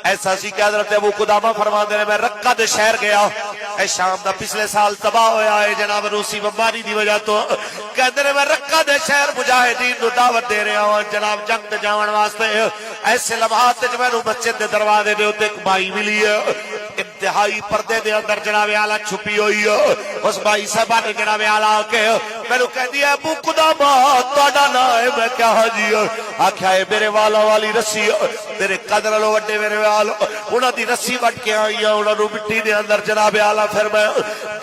ایسا سی کہ حضرت ابو قدامہ فرما دے میں رقہ دے شہر گیا اے شام دا پچھلے سال تباہ ہویا ہے جناب روسی بمباری دی وجہ تو کہتے ہیں میں رقہ دے شہر مجاہدین نو دعوت دے رہا ہوں جناب جنگ تے جاون واسطے ایسے لمحات وچ مینوں مسجد دے دروازے دے اوتے ایک بائی ملی ہے انتہائی پردے دے اندر جناب اعلیٰ چھپی ہوئی ہے اس بائی صاحبہ نے جناب اعلیٰ کے مینوں کہندی ہے ابو قدامہ تہاڈا نام ہے میں کیا حاجی آکھیا ہے میرے والا والی رسی میرے قدر لو وڈے میرے وال انہاں دی رسی وٹ کے آئی انہاں نو مٹی دے اندر جناب اعلیٰ پھر میں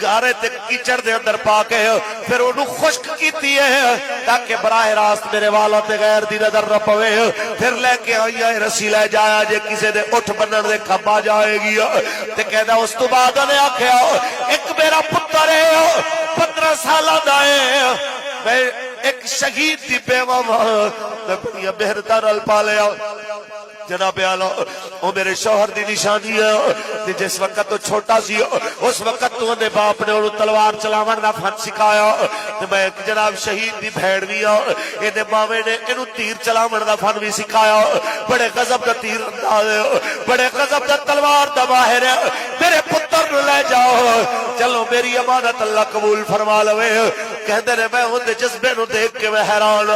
گارے تے کیچڑ دے اندر پا کے پھر انہوں خشک کیتی ہے تاکہ براہ راست میرے والوں تے غیر دی نظر نہ پوے پھر لے کے آئی ہے رسی لے جایا جے کسے دے اٹھ بنن دے کھبا جائے گی تے کہدا اس تو بعد نے آکھیا ایک میرا پتر ہے 15 سالاں دا ہے میں ایک شہید دی بیوہ میں بڑی بہتر ال پالیا جناب اعلیٰ وہ میرے شوہر دی نشانی ہے جس وقت تو چھوٹا سی اس وقت تو انہیں باپ نے انہوں تلوار چلاون دا فن سکھایا میں جناب شہید دی بھیڑ بھی انہیں باوے نے انہوں تیر چلاون دا فن بھی سکھایا بڑے غضب دا تیر انداز بڑے غضب دا تلوار دا ماہر ہے میرے پتر نو لے جاؤ چلو میری امانت اللہ قبول فرما لوے کہتے ہیں میں ان دے جذبے نو دیکھ کے میں حیران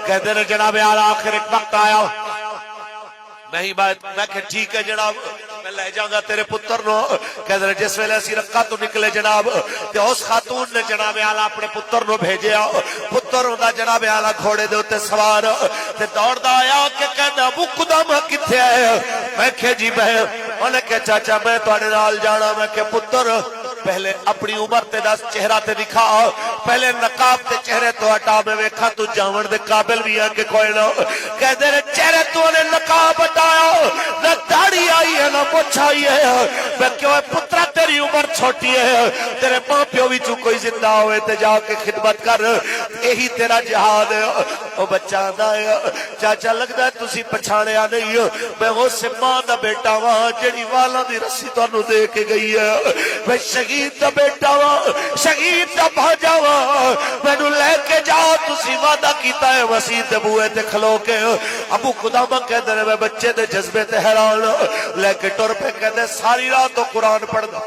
کہتے ہیں جناب اعلیٰ آخر ایک وقت آیا میں ہی بات میں کہ ٹھیک ہے جناب میں لے جاؤں گا تیرے پتر نو کہتے ہیں جس ویلے اسی رقہ تو نکلے جناب کہ اس خاتون نے جناب اعلیٰ اپنے پتر نو بھیجے پتر ہوندا جناب اعلیٰ گھوڑے دے ہوتے سوار تے دوڑدا آیا کہ کہنا ابو قدامہ کتھے آئے میں کہ جی میں انہیں کہ چاچا میں تواڈے نال جانا میں کہ پتر پہلے اپنی عمر تے دس چہرہ تے دکھا پہلے نقاب تے چہرے تو ہٹا میں ویکھا تو جاون دے قابل بھی ہے کہ کوئی نہ کہتے ہیں چہرے تو نے نقاب ہٹایا نہ داڑھی آئی ہے نہ مچھ آئی ہے میں کیوں پترا تیری عمر چھوٹی ہے تیرے ماں پیو بھی کوئی زندہ ہوئے تے جا کے خدمت کر یہی تیرا جہاد ہے او بچہ آندا ہے چاچا لگدا ہے تسی پچھاڑیا نہیں میں اس ماں دا بیٹا ہاں جڑی والاں دی رسی تانوں دے کے گئی ہے میں شہید دا بیٹا ہاں شہید دا بھاجا ہاں مینوں لے کے جاؤ تسی وعدہ کیتا ہے مسیح دے بوئے تے کھلو کے ابو قدامہ کہندے نے میں بچے دے جذبے تے حیران لے کے ٹر پہ کہندے ساری رات تو قرآن پڑھدا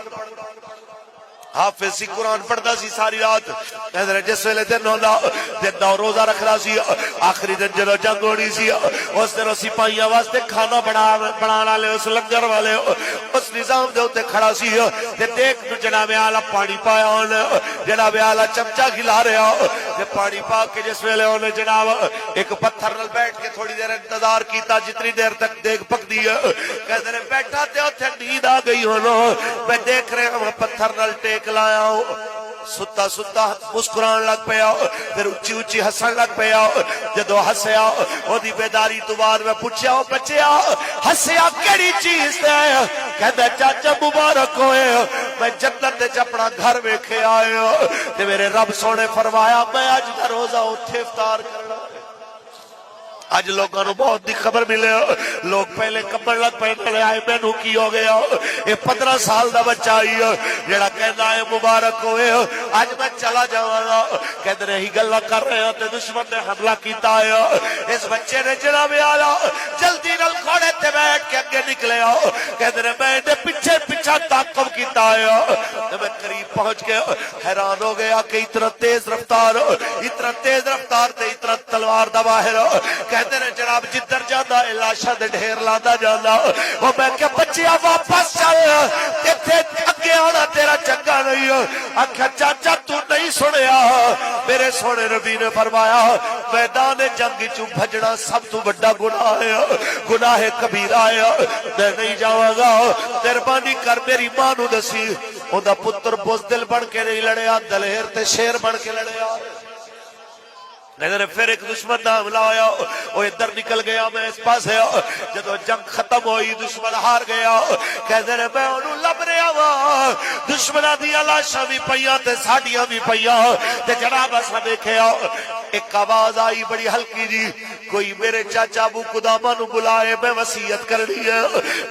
حافظ سی قرآن پڑھدا سی ساری رات کہندے جس ویلے دن ہوندا دن دا روزہ رکھدا سی آخری دن جدوں جنگ ہونی سی اس دن سپاہیاں واسطے کھانا بنان والے اس لنگر والے اس نظام دے اوتے کھڑا سی تے دیکھ تو جناب اعلیٰ پانی پایا انہیں جناب اعلیٰ چمچا کھلا رہا تے پانی پا کے جس ویلے انہیں جناب ایک پتھر نال بیٹھ کے تھوڑی دیر انتظار کیتا جتنی دیر تک دیکھ پکدی ہے کہندے بیٹھا تے اوتھے نیند آ گئی ہونو میں دیکھ رہا ہوں پتھر نال ٹیک لایا ستا ستا مسکران لگ پیا پھر اچھی اچھی ہسن لگ پیا جدو ہسیا او دی بیداری تو بعد میں پوچھیا او بچیا ہسیا کیڑی چیز تے کہندا چاچا مبارک ہوئے میں جنت وچ اپنا گھر ویکھے آئے تے میرے رب سونے فرمایا میں اج دا روزہ اوتھے افطار کرنا آج لوگوں نے بہت دی خبر ملے لوگ پہلے کمبل لگ پہنے آئے مینوں کی ہو گیا یہ 15 سال دا بچہ آئی جڑا کہنا ہے مبارک ہوئے آج میں چلا جاواں کہتے رہی گلا کر رہے ہیں تے دشمن نے حملہ کیتا ہے اس بچے نے جناب اعلیٰ جلدی نال گھوڑے تے بیٹھ کے اگے نکلے کہتے رہے میں دے پیچھے پیچھے تعقب کیتا ہے میں قریب پہنچ کے حیران ہو گیا کہ اتنا تیز رفتار تے اتنا تلوار دا باہر کہتے ہیں جناب جدھر جانا ہے لاشاں دے ڈھیر لادا جانا وہ میں کہ بچیا واپس چل ایتھے اگے آنا تیرا چنگا نہیں آکھیا چاچا تو نہیں سنیا میرے سونے نبی نے فرمایا میدان جنگ چوں بھجنا سب تو بڑا گناہ ہے گناہ کبیرہ ہے میں نہیں جاواں گا مہربانی کر میری ماں نو دسی اوندا پتر بزدل بن کے نہیں لڑیا دلیر تے شیر بن کے لڑیا لیکن پھر ایک دشمن دا حملہ ہویا وہ ادھر نکل گیا میں اس پاس ہے جدو جنگ ختم ہوئی دشمن ہار گیا کہتے ہیں میں انہوں لب رہا ہوا دشمنہ دیا لاشاں بھی پئیاں تے ساڑیاں بھی پئیاں تے جناب اسا دیکھیا ایک آواز آئی بڑی ہلکی جی کوئی میرے چاچا ابو قدامہ نو بلائے میں وصیت کرنی ہے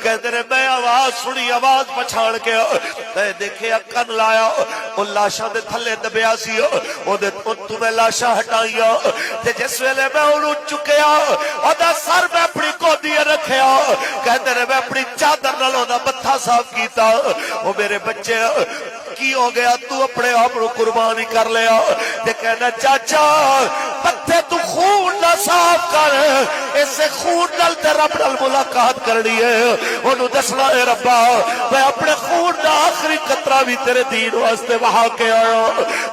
کہتے ہیں میں آواز سنی آواز پچھاڑ کے میں دیکھے کن لایا ان لاشاں دے تھلے دبیا سی او دے تمہیں لاشاں ہٹائیا تے جس ویلے میں انہوں چکیا اودا سر میں اپنی گودی رکھیا کہندے نے میں اپنی چادر نال اودا متھا صاف کیتا او میرے بچے کی ہو گیا تو اپنے آپ کو قربانی کر لیا تے کہنا چاچا پتے تو خون نہ صاف کر اسے خون نال تے رب نال ملاقات کرنی ہے انہوں دسنا اے ربا میں اپنے خون دا آخری قطرہ بھی تیرے دین واسطے بہا کے آیا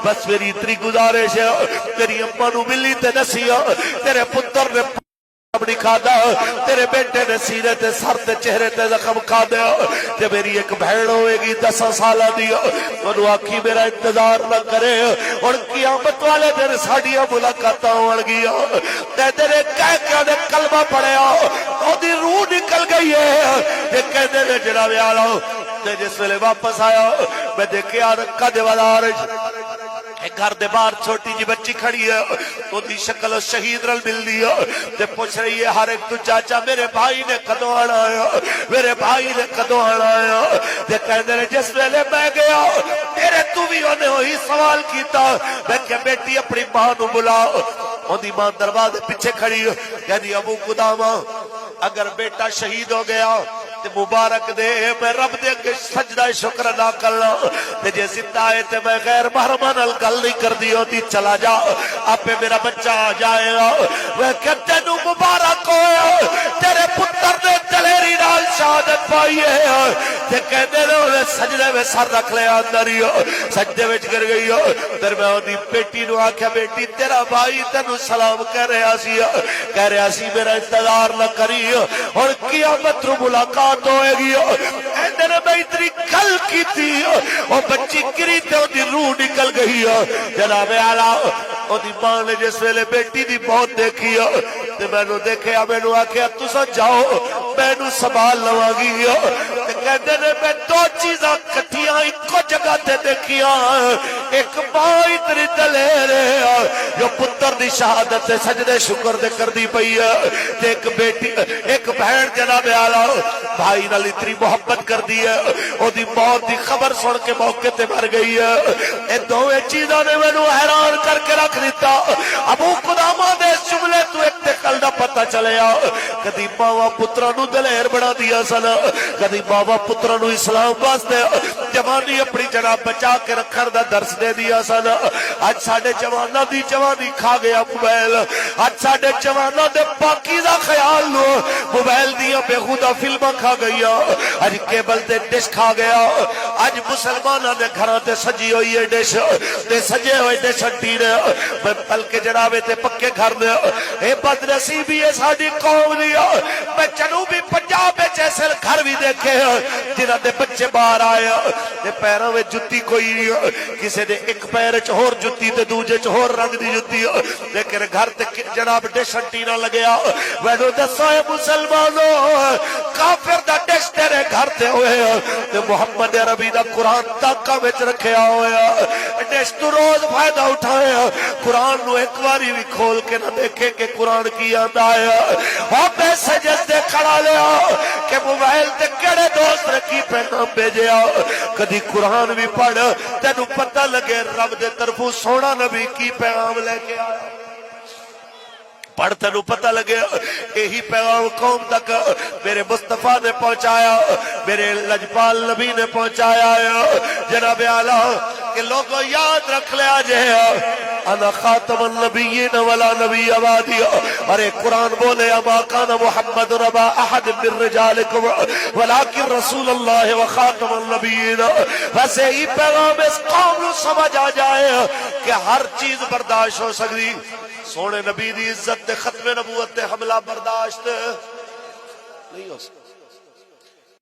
بس میری اتنی گزارش ہے تیری اماں نو ملی تے نسیا تیرے پتر نے اپنی کھادا تیرے بیٹے نے سینے تے سر تے چہرے تے زخم کھا دیا تے میری ایک بہن ہوئے گی 10 سالہ دیا انہوں آکھی میرا انتظار نہ کرے اور قیامت والے دن ساڑیاں ملاقاتاں ہوڑ گیا تے تیرے کہہ کے انہیں کلمہ پڑھیا تو دی روح نکل گئی ہے تے کہنے نے جناب آلہ تے جس ویلے واپس آیا میں دیکھے آرکہ دے والارج گھر دے باہر چھوٹی جی بچی کھڑی ہے تو دی شکل شہید رل مل دیا تے پوچھ رہی ہے ہر ایک تو چاچا میرے بھائی نے کدوں آنا آیا میرے بھائی نے کدوں آنا آیا تے کہنے نے جس ویلے میں گیا تیرے تو بھی انہیں وہی سوال کیتا میں کہ بیٹی اپنی ماں نو بلا ان دی ماں دروازے پیچھے کھڑی کہہ دی ابو قدامہ اگر بیٹا شہید ہو گیا تے مبارک دے میں رب دے کے سجدہ شکر ادا کرنا تے جے زندہ ہے تے میں غیر محرمان گل نہیں کر دی ہوتی چلا جا آپ میرا بچہ آ جائے گا وہ کہتے نو مبارک ہویا تیرے پتر نے دلیری نال شہادت پائی ہے تے کہتے نے انہیں سجدے میں سر رکھ لیا اندر ہی سجدے میں گر گئی پھر میں ہوتی بیٹی نو آکھیا بیٹی تیرا بھائی تینو سلام کہہ رہا سی میرا انتظار نہ کری اور قیامت رو ملاقات ہوئے گی ایندے نے میں اتنی گل کی تھی اور بچی گری تے دی روح نکل گئی جناب اعلیٰ اور دی ماں نے جس ویلے بیٹی دی موت دیکھی تے میں نو دیکھیا میں نو آکھیا تسا جاؤ میں نو سنبھال لواں گی تے کہندے نے میں 2 چیزاں کٹھیاں ایکو جگہ تے دیکھیاں ایک ماں اتنی دلیر ہے جو پتر دی شہادت تے سجدے شکر دے کر دی پئی ہے تے ایک بیٹی ایک بہن جناب اعلیٰ بھائی نال اتنی محبت کر دی ہے او دی موت دی خبر سن کے موقع تے مر گئی ہے اے دوویں چیزاں نے مینوں حیران کر کے رکھ دیتا ابو قدامہ دے اس جملے تو ایک تے کل دا پتہ چلیا کدی ماواں پتراں نو دلیر بنا دیا سن کدی ماواں پتراں نو اسلام واسطے جوانی اپنی جناب بچا کے رکھن دا درس دے دیا سن اج ساڈے جواناں دی جوانی کھا گیا موبائل اج ساڈے جواناں دے پاکیزہ خیال نو موبائل دیاں بےہودہ فلماں کھا گئی اج کیبل تے ڈش کھا گیا اج مسلماناں دے گھراں تے سجی ہوئی ہے ڈش تے سجے ہوئے ڈش ٹی نے بلکہ جنابے تے پکے گھر نے اے بد نصیبی ہے ساڈی قوم دی میں جنوبی پنجاب وچ ایسے گھر بھی دیکھے جنہاں دے بچے باہر آئے تے پیراں وچ جُتی کوئی نہیں کسے دے ایک پیر وچ ہور جُتی تے دوجے وچ ہور رنگ دی جُتی لیکن گھر تے جناب ڈش ٹی نہ لگیا وینو دسو اے مسلمانوں کافر دا ڈش تیرے گھر تے ہوئے تے محمد عربی دا قرآن تاکہ وچ رکھیا ہویا ڈش تو روز فائدہ اٹھائے قرآن نو ایک باری بھی کھول کے نہ دیکھے کہ قرآن کی آندا ہے اور پیسے جس کھڑا لیا کہ موبائل تے کڑے دوست رکھی پیغام بھیجے کدی قرآن بھی پڑھ تینو پتہ لگے رب دے طرفوں سونا نبی کی پیغام لے کے آیا پڑھ تینو پتہ لگے یہی پیغام قوم تک میرے مصطفیٰ نے پہنچایا میرے لجپال نبی نے پہنچایا جناب اعلیٰ کہ لوگوں یاد رکھ لیا جائے انا خاتم النبیین ولا نبی بعدی اور قرآن بولے اما کان محمد ربا احد من رجالکم ولکن رسول اللہ وخاتم النبیین ویسے ہی پیغام اس قوم نو سمجھ آ جائے کہ ہر چیز برداشت ہو سکتی سونے نبی دی عزت ختم نبوت حملہ برداشت نہیں ہو سکتا